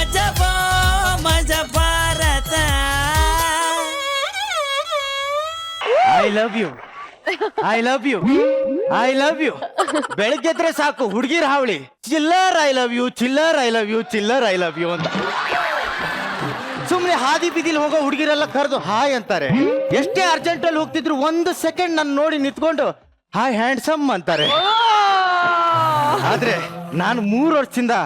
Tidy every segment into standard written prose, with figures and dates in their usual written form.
ಮಜಬಾ ಮಜ Bharata. I love you, I love you, I love you. ಬೆಳಗ್ಗೆದ್ರೆ ಸಾಕು ಹುಡುಗಿರ ಹಾವಳಿ, ಚಿಲ್ಲರ್ ಐ ಲವ್ ಯು, ಚಿಲ್ಲರ್ ಐ ಲವ್ ಯು, ಚಿಲ್ಲರ್ ಐ ಲವ್ ಯು ಅಂತ. ಸುಮ್ನೆ ಹಾದಿ ಬೀದಿಲಿ ಹೋಗೋ ಹುಡುಗಿರೆಲ್ಲ ಕರೆದು ಹಾಯ್ ಅಂತಾರೆ. ಎಷ್ಟೇ ಅರ್ಜೆಂಟ್ ಅಲ್ಲಿ ಹೋಗ್ತಿದ್ರು 1 ಸೆಕೆಂಡ್ ನನ್ನ ನೋಡಿ ನಿಂತ್ಕೊಂಡು ಹಾಯ್ ಹ್ಯಾಂಡ್ಸಮ್ ಅಂತಾರೆ. ಆದ್ರೆ ನಾನು 3 ವರ್ಷದಿಂದ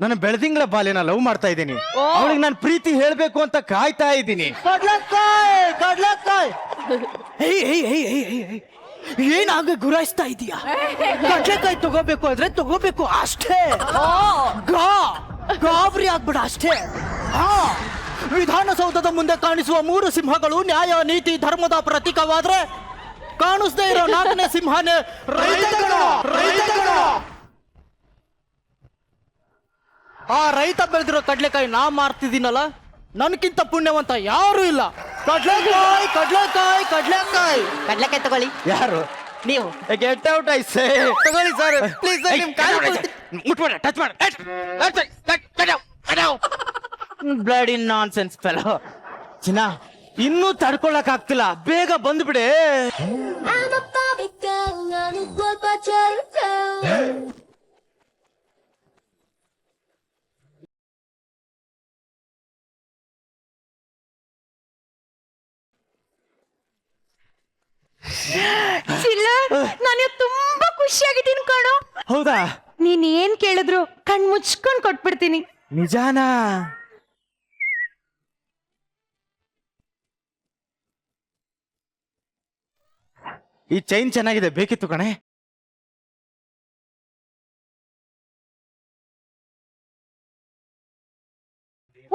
ನನ್ನ ಬೆಳದಿಂಗಳ ಬಾಲ್ಯನ ಲವ್ ಮಾಡ್ತಾ ಇದ್ದೀನಿ. ಅವಳಿಗೆ ನಾನು ಪ್ರೀತಿ ಹೇಳ್ಬೇಕು ಅಂತ ಕಾಯ್ತಾ ಇದ್ದೀನಿ. ಏನಾಗ ಗುರಾಯಿಸ್ತಾ ಇದೀಯಾ? ಕಡ್ಲೆಕಾಯಿ ತಗೋಬೇಕು ಅಂದ್ರೆ ತಗೋಬೇಕು ಅಷ್ಟೇ. ಗಾಬರಿ ಆಗ್ಬೇಡ ಅಷ್ಟೇ. ವಿಧಾನಸೌಧದ ಮುಂದೆ ಕಾಣಿಸುವ 3 ಸಿಂಹಗಳು ನ್ಯಾಯ ನೀತಿ ಧರ್ಮದ ಪ್ರತೀಕವಾದ್ರೆ ಕಾಣಿಸ್ದೇ ಇರೋ 4ನೇ ಸಿಂಹನೇ ರೈತಗಳ. ಆ ರೈತ ಬೆಳೆದಿರೋ ಕಡ್ಲೆಕಾಯಿ ನಾ ಮಾರ್ತಿದ್ದೀನಲ್ಲ, ನನ್ಕಿಂತ ಪುಣ್ಯವಂತ ಯಾರು ಇಲ್ಲ. ಕಡ್ಲೆಕಾಯಿ ಕಡ್ಲೆಕಾಯಿ ಕಡ್ಲೆಕಾಯಿ ಕಡ್ಲೆಕಾಯಿ ತಗೊಳ್ಳಿ. ಯಾರು ನೀವು ಗೆಟ್ ಔಟ್ ಐ ಸೇ. ತಗೊಳ್ಳಿ ಸರ್ ಪ್ಲೀಸ್ ಸರ್, ನಿಮ್ ಕಾಲು ಮುಟ್ಬೇಡ, ಟಚ್ ಮಾಡ. Blood in non sense fellow. ಚಿನ್ನ ಇನ್ನೂ ತಡ್ಕೊಳಕ್ ಆಗ್ತಿಲ್ಲ, ಬೇಗ ಬಂದ್ಬಿಡೆ. ನಾನು ತುಂಬಾ ಖುಷಿಯಾಗಿದ್ದೀನಿ ಕಣೋ. ಹೌದಾ? ನೀನ್ ಏನ್ ಕೇಳಿದ್ರು ಕಣ್ ಮುಚ್ಕೊಂಡ್ ಕೊಟ್ಬಿಡ್ತೀನಿ. ನಿಜಾನಾ? ಈ ಚೈನ್ ಚೆನ್ನಾಗಿದೆ, ಬೇಕಿತ್ತು ಕಣೆ.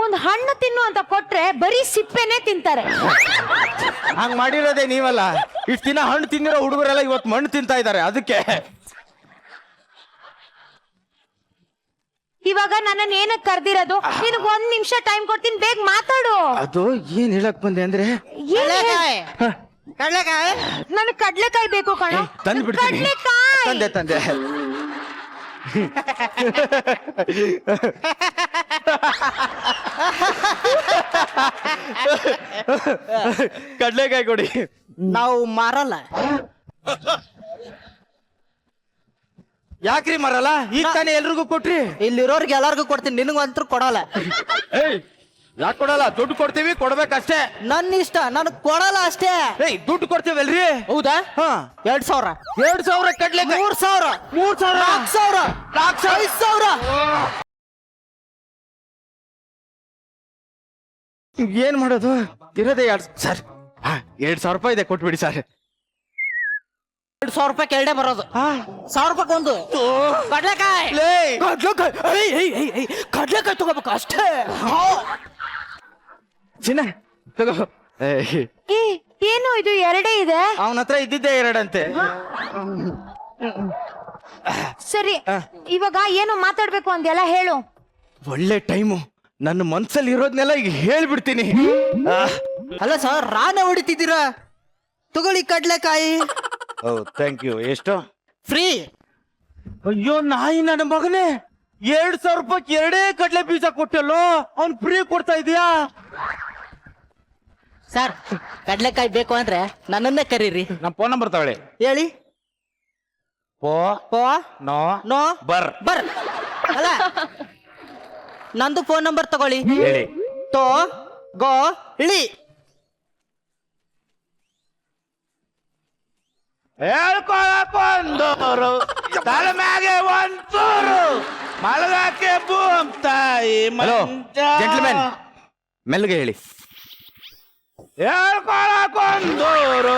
ಒಂದ್ ಹಣ್ಣು ತಿನ್ನು ಅಂತ ಕೊಟ್ರೆ ಬರೀ ಸಿಪ್ಪೆನೆ ತಿಂತಾರೆ. ಹಂಗ್ ಮಾಡಿರೋದೇ ನೀವಲ್ಲ. ಇಷ್ಟು ದಿನ ಹಣ್ಣು ತಿಂದಿರೋ ಹುಡುಗರೆಲ್ಲ ಇವತ್ತು ಮಣ್ಣು ತಿಂತಾ ಇದ್ದಾರೆ. ಅದಕ್ಕೆ ಇವಾಗ ನನ್ನ ಏನಕ್ಕೆ ಕರ್ದಿರೋದು? ನಿನಗ್ 1 ನಿಮಿಷ ಟೈಮ್ ಕೊಡ್ತೀನಿ, ಬೇಗ ಮಾತಾಡು. ಅದು ಏನ್ ಹೇಳಕ್ ಬಂದೆ ಅಂದ್ರೆ, ಕಡ್ಲೆಕಾಯಿ ನನಗ್ ಕಡ್ಲೆಕಾಯಿ ಬೇಕು ಕಣ. ತಂದು ಬಿಡ್ತೀನಿ. ಕಡ್ಲೆಕಾಯಿ ತಂದೆ ಕಡ್ಲೆಕಾಯಿ ಕೊಡಿ. ನಾವು ಮಾರಲ್ಲ. ಯಾಕ್ರಿ ಮರಲ್ಲ? ಈಗ ತಾನೇ ಎಲ್ರಿಗೂ ಕೊಟ್ರಿ. ಇಲ್ಲಿರೋರ್ಗೆ ಎಲ್ಲಾರ್ಗು ಕೊಡ್ತೀನಿ, ನಿನಗಂತೂ ಕೊಡಲ್ಲ. ಯಾಕೆ ಕೊಡಲ್ಲ? ದುಡ್ಡು ಕೊಡ್ತೀವಿ, ಕೊಡ್ಬೇಕಷ್ಟೇ. ನನ್ನ ಇಷ್ಟ, ನನಗ್ ಕೊಡಲ್ಲ ಅಷ್ಟೇ. ದುಡ್ಡು ಕೊಡ್ತೀವಲ್ರಿ? ಹೌದಾ? 2,000 2,000 ಕಡ್ಲೆಕಾಯಿ. 3,000 3,000 4,000 5,000. ಏನ್ ಮಾಡೋದು? ಇರೋದೇ 2,000 ರೂಪಾಯಿ ಇದೆ, ಕೊಟ್ಬಿಡಿ ಸರ್. 2,000 ರೂಪಾಯಿ ಕೆಳಡೆ ಬರೋದು. 1,000 ರೂಪಾಯಿ ಒಂದು ಕಡ್ಲೆಕಾಯಿ. ಕಡ್ಲೆಕಾಯಿ ತಗೋಬೇಕು ಅಷ್ಟೇ. ಚಿನ್ನ ತಗೋ. ಏನು ಇದು 2 ಇದೆ? ಅವನ ಹತ್ರ ಇದ್ದಿದ್ದೆ 2 ಅಂತೆ. ಸರಿ, ಇವಾಗ ಏನು ಮಾತಾಡ್ಬೇಕು ಅಂದೆಲ್ಲ ಹೇಳು. ಒಳ್ಳೆ ಟೈಮು. ನನ್ನ ಮನ್ಸಲ್ಲಿ ಇರೋದ್ನೆಲ್ಲ ಈಗ ಹೇಳ್ಬಿಡ್ತೀನಿ. ಅಲ್ಲ ಸರ್, ರಾನೇ ಹೊಡಿತಿದ್ದೀರಾ? ತಗೊಳ್ಳಿ ಕಡ್ಲೆಕಾಯಿ. Thank you. ಎಷ್ಟು? ಫ್ರೀ. ಅಯ್ಯೋ ನಾಯಿ ನನ್ನ ಮಗನೇ, 2,000 ರೂಪಾಯಿ 2 ಕಡ್ಲೆ ಬೀಜ ಕೊಟ್ಟಲ್ಲೋ, ಅವ್ನ್ ಫ್ರೀ ಕೊಡ್ತಾ ಇದೀಯಾ? ಸರ್, ಕಡ್ಲೆಕಾಯಿ ಬೇಕು ಅಂದ್ರೆ ನನ್ನನ್ನೇ ಕರೀರಿ. ನಮ್ಮ ಫೋನ್ ನಂಬರ್ ತಗೊಳ್ಳಿ. ಹೇಳಿ. ಪೋ ನೋ ನೋ ಬರ್ ಅಲ್ಲ, ನಂದು ಫೋನ್ ನಂಬರ್ ತಗೊಳ್ಳಿ. ಹೇಳಿ. ತೋ ಗೋ ಇಳಿ. ಹೇಳ್ಕೊಳಕೊಂದೋರು ತಲೆ ಮ್ಯಾಗೆ ಒಂಚೂರು ಮಲಗಾಕೆ ಬೂಮ್ ತಾಯಿ. ಹಲೋ ಜೆಂಟ್ಲ್ಮನ್, ಮೆಲ್ಲಗೆ ಹೇಳಿ. ಹೇಳ್ಕೊಳಕೊಂದೋರು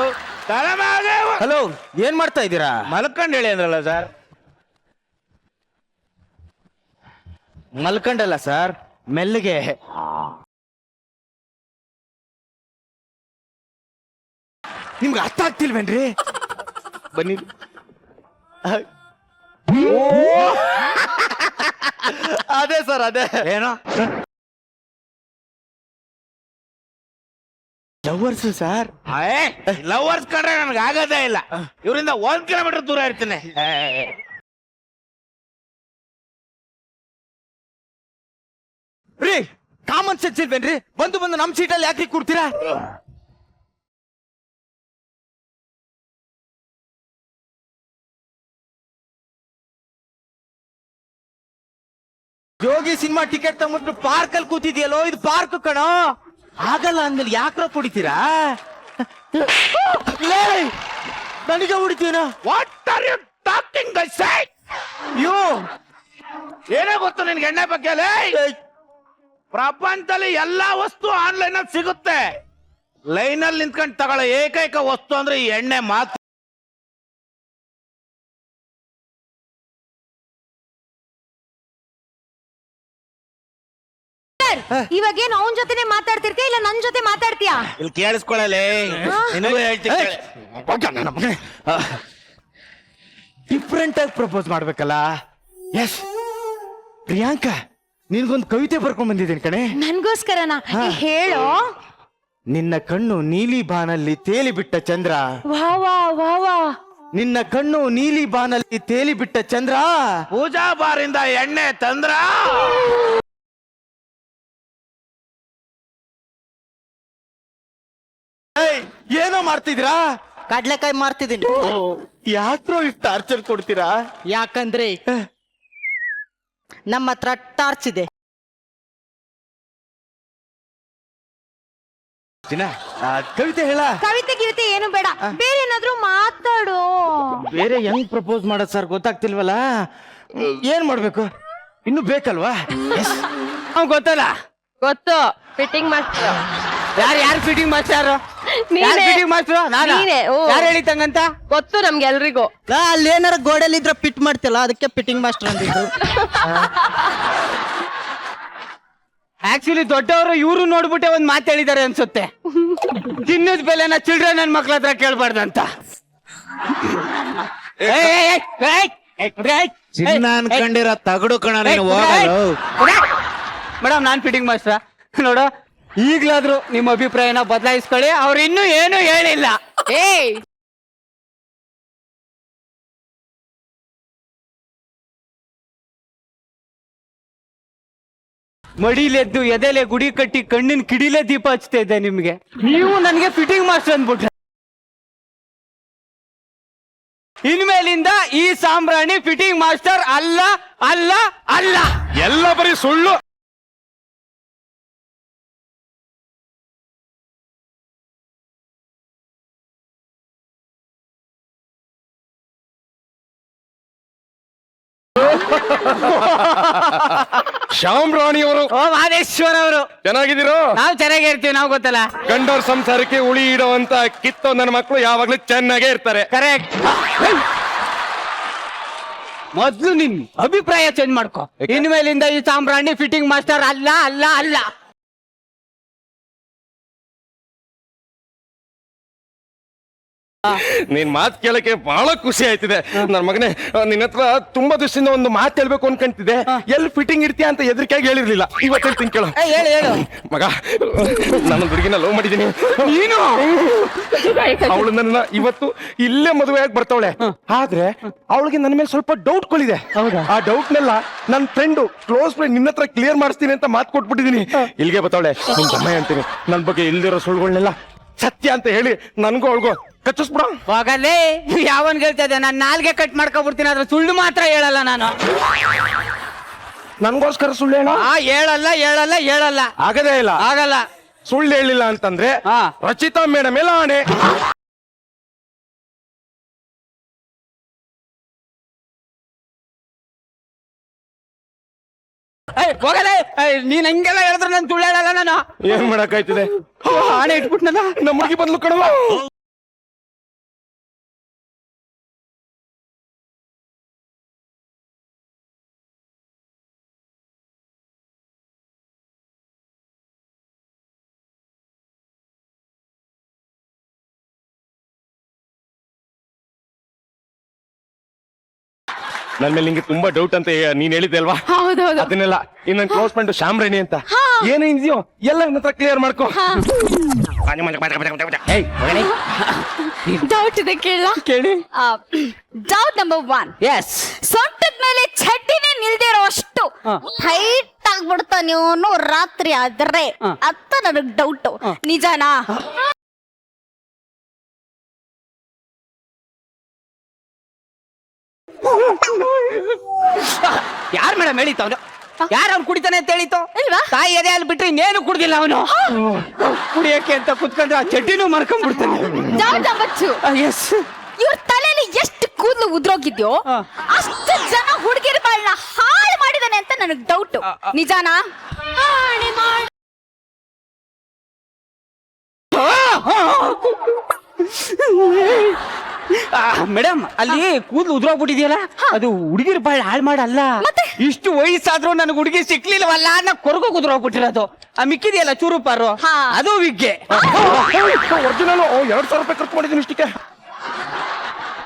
ತಲೆ ಮ್ಯಾಗೆ. ಹಲೋ, ಏನ್ ಮಾಡ್ತಾ ಇದ್ದೀರಾ? ಮಲ್ಕಂಡ್ ಹೇಳಿ ಅಂದ್ರಲ್ಲ ಸರ್. ಮಲ್ಕಂಡಲ್ಲ ಸರ್, ಮೆಲ್ಲಗೆ. ನಿಮ್ಗೆ ಅರ್ಥ ಆಗ್ತಿಲ್ವೇನ್ರಿ? ಬನ್ನಿ. ಅದೇ ಸರ್, ಅದೇ. ಏನೋ ಲವರ್ಸ್ ಸರ್. ಲವರ್ಸ್ ಕಂಡ್ರೆ ನನ್ಗೆ ಆಗೋದೇ ಇಲ್ಲ. ಇವರಿಂದ 1 ಕಿಲೋಮೀಟರ್ ದೂರ ಇರ್ತೀನಿ. ರೀ ಕಾಮನ್ ಸೆನ್ಸ್ ಇಲ್ವೇನ್ರಿ? ಬಂದು ನಮ್ ಸೀಟಲ್ಲಿ ಯಾಕೆ ಕೂಡ್ತೀರಾ? ಯೋಗಿ ಸಿನಿಮಾ ಟಿಕೆಟ್ ತಗೊಂಡ್ಬಿಟ್ಟು ಪಾರ್ಕ್ ಅಲ್ಲಿ ಕೂತಿದ್ಯಲ್ಲೋ, ಇದು ಪಾರ್ಕ್ ಕಣೋ. ಆಗಲ್ಲ ಅಂದ್ಮೇಲೆ ಯಾಕ್ರ ಕುಡಿತೀರಾ? ನನಗೆ ಹೊಡಿತೀನ? What are you talking I say? Yo ಏನೇ ಗೊತ್ತು ನಿನ್ಗೆ ಎಣ್ಣೆ ಬಗ್ಗೆ? ಪ್ರಪಂಚದಲ್ಲಿ ಎಲ್ಲಾ ವಸ್ತು ಆನ್ಲೈನ್ ಅಲ್ಲಿ ಸಿಗುತ್ತೆ. ಲೈನ್ ಅಲ್ಲಿ ನಿಂತ್ಕೊಂಡು ತಗೊಳ್ಳೋ ಏಕೈಕ ವಸ್ತು ಅಂದ್ರೆ ಈ ಎಣ್ಣೆ ಮಾತ್ರ. ಇವಾಗ ಏನ್ ಅವನ್ ಜೊತೆನೆ ಮಾತಾಡ್ತಿರ್ತೀಯ ಇಲ್ಲ ನನ್ ಜೊತೆ ಮಾತಾಡ್ತೀಯಾ? ಇಲ್ಲಿ ಕೇಳಿಸ್ಕೊಳ್ಳಲಿ, ನಿನಗೂ ಹೇಳ್ತೀನಿ. ಡಿಫ್ರೆಂಟ್ ಆಗಿ ಪ್ರಪೋಸ್ ಮಾಡ್ಬೇಕಲ್ಲ. ಎಸ್ ಪ್ರಿಯಾಂಕಾ, ನಿನ್ಗೊಂದು ಕವಿತೆ ಬರ್ಕೊಂಡ್ ಬಂದಿದ್ದೀನಿ ಕಣೆ. ನನ್ಗೋಸ್ಕರನಾ? ಹೇಳೋ. ನಿನ್ನ ಕಣ್ಣು ನೀಲಿ ಬಾನಲ್ಲಿ ತೇಲಿ ಬಿಟ್ಟ ಚಂದ್ರ. ವಾ ವಾ ವಾ ವಾ. ನಿನ್ನ ಕಣ್ಣು ನೀಲಿ ಬಾನಲ್ಲಿ ತೇಲಿ ಬಿಟ್ಟ ಚಂದ್ರ. ಪೂಜಾ ಬಾರಿಂದ ಎಣ್ಣೆ ತಂದ್ರ. ಏನೋ ಮಾಡ್ತಿದ್ರಾ? ಕಡ್ಲೆಕಾಯಿ ಮಾರ್ತಿದ್ದೀನಿ. ಯಾಕ್ರೋ ಇಷ್ಟು ಟಾರ್ಚರ್ ಕೊಡ್ತೀರಾ? ಯಾಕಂದ್ರೆ ನಮ್ಮ ಹತ್ರ ಟಾರ್ಚ್ ಇದೆ. ಕವಿತೆ ಹೇಳ. ಕವಿತೆ ಏನು ಬೇಡ, ಬೇರೆ ಏನಾದ್ರೂ ಮಾತಾಡು. ಬೇರೆ ಹೆಂಗ್ ಪ್ರಪೋಸ್ ಮಾಡೋದ್ ಸರ್ ಗೊತ್ತಾಗ್ತಿಲ್ವಲ್ಲ. ಏನ್ ಮಾಡ್ಬೇಕು? ಇನ್ನು ಬೇಕಲ್ವಾ? ಗೊತ್ತಲ್ಲ? ಗೊತ್ತು, ಫಿಟ್ಟಿಂಗ್ ಮಾಸ್ಟರ್. ಯಾರು ಫಿಟ್ಟಿಂಗ್ ಮಾಸ್ಟರ್? ನೀನೇ. ಫಿಟ್ಟಿಂಗ್ ಮಾಸ್ಟರ್ ನೀನೇ, ಓ. ಯಾರು ಹೇಳಿತಂಗಂತ? ಗೊತ್ತು ನಮ್ಗೆಲ್ರಿಗೂ. ಅಲ್ಲಿ ಏನಾರ ಗೋಡೆಯಲ್ಲಿ ಇದ್ರೆ ಪಿಟ್ ಮಾಡ್ತಿಲ್ಲ, ಅದಕ್ಕೆ ಫಿಟ್ಟಿಂಗ್ ಮಾಸ್ಟರ್ ಅಂದಿದ್ದು. ಆಕ್ಚುಲಿ ದೊಡ್ಡವರು ಇವರು ನೋಡ್ಬಿಟ್ಟೆ ಒಂದ್ ಮಾತು ಹೇಳಿದ್ದಾರೆ ಅನ್ಸುತ್ತೆ. ತಿನ್ನದ ಬೆಲೆನ ಚಿಲ್ಡ್ರನ್ ನನ್ ಮಕ್ಳ ಹತ್ರ ಕೇಳ್ಬಾರ್ದಂತ. ಚಿನ್ನ ಅನ್ಕೊಂಡಿರೋ ತಗಡು ಕಣ ನೀನು. ಹೋಗಲು ಮೇಡಮ್, ನಾನ್ ಫಿಟ್ಟಿಂಗ್ ಮಾಸ್ಟರ್ ನೋಡು. ಈಗ್ಲಾದ್ರೂ ನಿಮ್ಮ ಅಭಿಪ್ರಾಯನ ಬದಲಾಯಿಸ್ಕೊಳ್ಳಿ. ಅವ್ರು ಇನ್ನೂ ಏನು ಹೇಳಿಲ್ಲ. ಏಯ್, ಮಡಿಲೆದ್ದು ಎದೆಲೆ ಗುಡಿ ಕಟ್ಟಿ ಕಣ್ಣಿನ ಕಿಡಿಲೆ ದೀಪ ಹಚ್ತಾ ಇದ್ದೆ ನಿಮ್ಗೆ. ನೀವು ನನಗೆ ಫಿಟ್ಟಿಂಗ್ ಮಾಸ್ಟರ್ ಅಂದ್ಬಿಟ್ರೆ. ಇನ್ಮೇಲಿಂದ ಈ ಸಾಂಬ್ರಾಣಿ ಫಿಟ್ಟಿಂಗ್ ಮಾಸ್ಟರ್ ಅಲ್ಲ ಅಲ್ಲ ಅಲ್ಲ. ಎಲ್ಲ ಬರೀ ಸುಳ್ಳು. ಶಾಮ್ರಾಣಿಯವರು, ಓ ಮಹದೇಶ್ವರ ಅವರು, ಚೆನ್ನಾಗಿದ್ದೀರೋ? ನಾವು ಚೆನ್ನಾಗಿರ್ತೀವಿ. ನಾವು ಗೊತ್ತಲ್ಲ, ಗಂಡರ ಸಂಸಾರಕ್ಕೆ ಉಳಿ ಇಡುವಂತ ಕಿತ್ತೋ ನನ್ನ ಮಕ್ಕಳು ಯಾವಾಗ್ಲೂ ಚೆನ್ನಾಗೇ ಇರ್ತಾರೆ. ಕರೆಕ್ಟ್. ಮೊದ್ಲು ನಿನ್ ಅಭಿಪ್ರಾಯ ಚೇಂಜ್ ಮಾಡ್ಕೊ. ಇನ್ಮೇಲಿಂದ ಈ ಸಾಂಬ್ರಾಣಿ ಫಿಟ್ಟಿಂಗ್ ಮಾಸ್ಟರ್ ಅಲ್ಲ ಅಲ್ಲ ಅಲ್ಲ. ನೀನ್ ಮಾತ್ ಕೇಳಕ್ಕೆ ಬಹಳ ಖುಷಿ ಆಯ್ತಿದೆ ನನ್ ಮಗನೇ. ನಿನ್ನ ಹತ್ರ ತುಂಬಾ ದಿವಸದಿಂದ ಒಂದು ಮಾತು ಹೇಳ್ಬೇಕು ಅನ್ಕೊಂತಿದ್ದೆ. ಎಲ್ಲಿ ಫಿಟ್ಟಿಂಗ್ ಇರ್ತೀಯ ಅಂತ ಎದ್ರಿಕೆಯಾಗಿ ಹೇಳಿರ್ಲಿಲ್ಲ. ಇವತ್ತು ಹೇಳ್ತೀನಿ ಕೇಳು. ಹೇಳು ಹೇಳು ಮಗ, ನಾನು ಹುಡುಗಿನ ಲವ್ ಮಾಡಿದ್ದೀನಿ. ನೀನು ಅವಳು ನನ್ನ ಇವತ್ತು ಇಲ್ಲೇ ಮದುವೆಯಾಗಿ ಬರ್ತಾವಳೆ. ಆದ್ರೆ ಅವಳಿಗೆ ನನ್ನ ಮೇಲೆ ಸ್ವಲ್ಪ ಡೌಟ್ ಗಳಿದೆ. ಆ ಡೌಟ್ ನೆಲ್ಲ ನನ್ನ ಫ್ರೆಂಡ್, ಕ್ಲೋಸ್ ಫ್ರೆಂಡ್ ನಿನ್ನ ಹತ್ರ ಕ್ಲಿಯರ್ ಮಾಡಿಸ್ತೀನಿ ಅಂತ ಮಾತು ಕೊಟ್ಬಿಟ್ಟಿದೀನಿ. ಇಲ್ಲಿಗೆ ಬರ್ತಾವಳೆ. ನಿನ್ ತಮ್ಮ ಅಂತೀನಿ, ನನ್ ಬಗ್ಗೆ ಇಲ್ದಿರೋ ಸುಳ್ಳುಗಳನ್ನೆಲ್ಲ ಸತ್ಯ ಅಂತ ಹೇಳಿ ನನ್ಗೂ ಅವಳಿಗೂ ಕಚ್ಚಿಸ್ಬಿಡ. ಹೋಗಲೇ, ಯಾವನ್ ಹೇಳ್ತಾ ಇದ್ದೆ? ನಾನು ನಾಲ್ಗೆ ಕಟ್ ಮಾಡ್ಕೊಬಿಡ್ತೀನಿ, ಆದ್ರೆ ಸುಳ್ಳು ಮಾತ್ರ ಹೇಳಲ್ಲ ನಾನು. ನನ್ಗೋಸ್ಕರ ಸುಳ್ಳು ಹೇಳ? ಹೇಳಲ್ಲ ಹೇಳಲ್ಲ ಹೇಳಲ್ಲ. ಆಗದೇ ಇಲ್ಲ. ಆಗಲ್ಲ. ಸುಳ್ಳು ಹೇಳಿಲ್ಲ ಅಂತಂದ್ರೆ ರಚಿತಾ ಮೇಡಮ್ ಎಲ್ಲ ಆಣೆ. ಹೋಗಲೇ, ನೀನ್ ಹಂಗೆಲ್ಲ ಹೇಳಿದ್ರೆ ನಾನು ಸುಳ್ಳು ಹೇಳಲ್ಲ ನಾನು. ಏನ್ ಮಾಡಕ್ಕಾಯ್ತದೆ? ಆಣೆ ಇಟ್ಬಿಟ್ನಲ್ಲ. ನಮ್ಮ ಹುಡುಗಿ ಬಂದ್ಲು ಕಣವ. ನನ್ ಮೇಲೆ ನಿಂಗೆ ತುಂಬಾ ಡೌಟ್ ಅಂತ ನೀನ್ ಹೇಳಿದ್ದೆ ಅಲ್ವಾ? ಹೌದೌದು. ಅದನ್ನೆಲ್ಲ ಇನ್ನೊಂದು ಕ್ಲೋಸ್ ಫ್ರೆಂಡ್ ಶ್ಯಾಮ್ರಾಣಿ ಅಂತ ಏನಿದೆಯೋ ಎಲ್ಲ ನನ್ನ ಹತ್ರ ಕ್ಲಿಯರ್ ಮಾಡ್ಕೋ. ಡೌಟ್ ಇದೆ, ಕೇಳ ಕೇಳಿ. Doubt number 1. ಎಸ್. ಸೊಂಟದ ಮೇಲೆ ಚಡ್ಡಿನೇ ನಿಲ್ದಿರೋ ಅಷ್ಟು ಹೈಟ್ ಆಗ್ಬಿಡ್ತಾನೆ ಅವನು ರಾತ್ರಿ ಆದ್ರೆ ಅಂತ ನನಗ್ ಡೌಟ್. ನಿಜಾನಾ? ಯಾರ್ ಮೇಡಮ್ ಹೇಳಿತ್ತು ಅವನು? ಯಾರು ಅವ್ನು ಕುಡಿತಾನೆ ಅಂತ ಹೇಳಿತ್ತು? ಇಲ್ವಾ? ತಾಯಿ ಎದೆ ಅಲ್ಲಿ ಬಿಟ್ರೆ ಇನ್ನೇನು ಕುಡ್ದಿಲ್ಲ ಅವನು. ಕುಡಿಯಕ್ಕೆ ಅಂತ ಕುತ್ಕೊಂಡ್ರೆ ಆ ಚಡ್ಡಿನೂ ಮರ್ಕೊಂಡ್ಬಿಡ್ತಾನೆ. ಬಚ್ಚು, ಎಸ್, ಇವ್ರ ತಲೆಯಲ್ಲಿ ಎಷ್ಟು ಕೂದಲು ಉದ್ರೋಗಿದ್ಯೋ ಅಷ್ಟು ಜನ ಹುಡುಗಿರ ಬಾಳ್ನ ಹಾಳು ಮಾಡಿದಾನೆ ಅಂತ ನನಗ್ ಡೌಟ್. ನಿಜಾನಾ? ಮೇಡಮ್ ಅಲ್ಲಿ ಕೂದಲು ಉದ್ರೋಗ್ಬಿಟ್ಟಿದ್ಯಲ್ಲ, ಅದು ಹುಡುಗಿರ್ ಬಾಳ್ ಹಾಳು ಮಾಡಲ್ಲ. ಇಷ್ಟು ವಯಸ್ಸಾದ್ರೂ ನನಗೆ ಹುಡುಗಿ ಸಿಕ್ಲಿಲ್ವಲ್ಲ ನಾ ಕೊರಗು ಉದ್ರೋಗ್ಬಿಟ್ಟಿರೋದು. ಆ ಮಿಕ್ಕಿದೆಯಲ್ಲ ಚೂರು ಪಾರು, ಅದು ವಿಗ್ಗೆ. ಒರಿಜಿನಲ್ 2,000 ರೂಪಾಯಿ ಖರ್ಚು ಮಾಡಿದೀನಿ ಇಷ್ಟಕ್ಕೆ.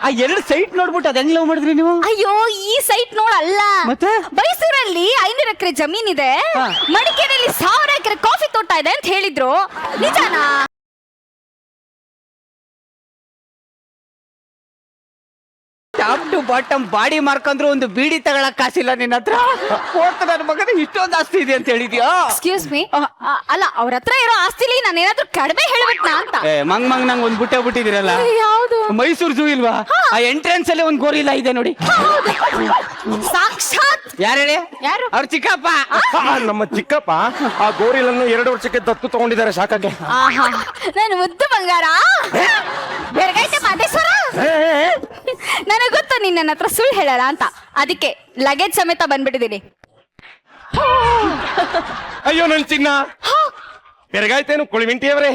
ಆ 2 ಸೈಟ್ ನೋಡ್ಬಿಟ್ಟು ಅದ್ ಹೆಂಗ್ ಲವ್ ಮಾಡಿದ್ರಿ ನೀವು? ಅಯ್ಯೋ, ಈ ಸೈಟ್ ನೋಡಲ್ಲ. ಮತ್ತೆ? ಮೈಸೂರಲ್ಲಿ 500 ಎಕರೆ ಜಮೀನಿದೆ, ಮಡಿಕೇರಿಯಲ್ಲಿ 1000 ಎಕರೆ ಕಾಫಿ ತೋಟ ಇದೆ ಅಂತ ಹೇಳಿದ್ರು. ನಿಜಾನಾ? ಟಾಪ್ ಟು ಬಾಟಮ್ ಬಾಡಿ ಮಾರ್ಕಂದ್ರು ಒಂದು ಬೀಡಿ ತಗೊಳಕ್ ಕಾಸಿಲ್ಲ ನಿನ್ನ ಹತ್ರ. ನನ್ನ ಮಗನ ಇಷ್ಟೊಂದು ಆಸ್ತಿ ಇದೆ ಅಂತ ಹೇಳಿದ್ಯಾ? ಎಕ್ಸ್ಕ್ಯೂಸ್ ಮೀ, ಅಲ್ಲ ಅವ್ರ ಹತ್ರ ಇರೋ ಆಸ್ತಿಲಿ ನಾನು ಏನಾದ್ರೂ ಕಡಿಮೆ ಹೇಳ್ಬಿಟ್ನಾ ಅಂತ. ಮಂಗ್ ನಂಗೆ ಒಂದ್ ಬುಟ್ಟೆ ಬಿಟ್ಟಿದಿರಲ್ಲ. ಯಾವುದು? ಮೈಸೂರು ಝೂ ಇಲ್ವಾ? ಆ ಎಂಟ್ರೆನ್ಸ್ ಅಲ್ಲಿ ಒಂದ್ ಗೋರಿಲ್ಲ ಇದೆ ನೋಡಿ. ಸಾಕ್ಷಾತ್ ಯಾರು ಹೇಳಿ? ಯಾರು? ಅವ್ರ ಚಿಕ್ಕಪ್ಪ. ನಮ್ಮ ಚಿಕ್ಕಪ್ಪ ಆ ಗೋರಿಲನ್ನು 2 ವರ್ಷಕ್ಕೆ ದತ್ತು ತಗೊಂಡಿದ್ದಾರೆ ಸಾಕಾಗೆ. ನಾನು ಮುದ್ದು ಬಂಗಾರ. ಬೆಳಗೈತೆ ಮಾದೇಶ್ವರ. ನನಗೆ ಗೊತ್ತು ನೀನ್ ನನ್ನ ಹತ್ರ ಸುಳ್ಳು ಹೇಳಲ್ಲ ಅಂತ, ಅದಕ್ಕೆ ಲಗೇಜ್ ಸಮೇತ ಬಂದ್ಬಿಟ್ಟಿದ್ದೀನಿ. ಅಯ್ಯೋ ನನ್ ಚಿನ್ನ, ಬೆರಗಾಯ್ತೇನು ಕುಳಿಮಿಂಟಿಯವರೇ?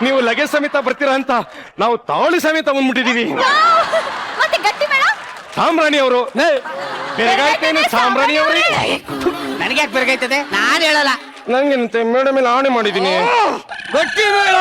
ನೀವು ಲಗೇಜ್ ಸಮೇತ ಬರ್ತೀರಾ ಅಂತ ನಾವು ತಾವಳಿ ಸಮೇತ ಬಂದ್ಬಿಟ್ಟಿದೀವಿ. ಮತ್ತೆ ಗಟ್ಟಿ ಮೇಡ ಸಾಮ್ರಾಣಿ ಅವರು ಬೆರಗಾಯ್ತೇನು ಸಾಮ್ರಾಣಿ ಅವರೇ? ನನಗೆ ಯಾಕೆ ಬೆರಗೈತದೆ? ನಾನು ಹೇಳಲ್ಲ. ನಂಗೆ ಮೇಡಮ್ ಮೇಲೆ ಆಣೆ ಮಾಡಿದ್ದೀನಿ. ಗಟ್ಟಿ ಮೇಳ.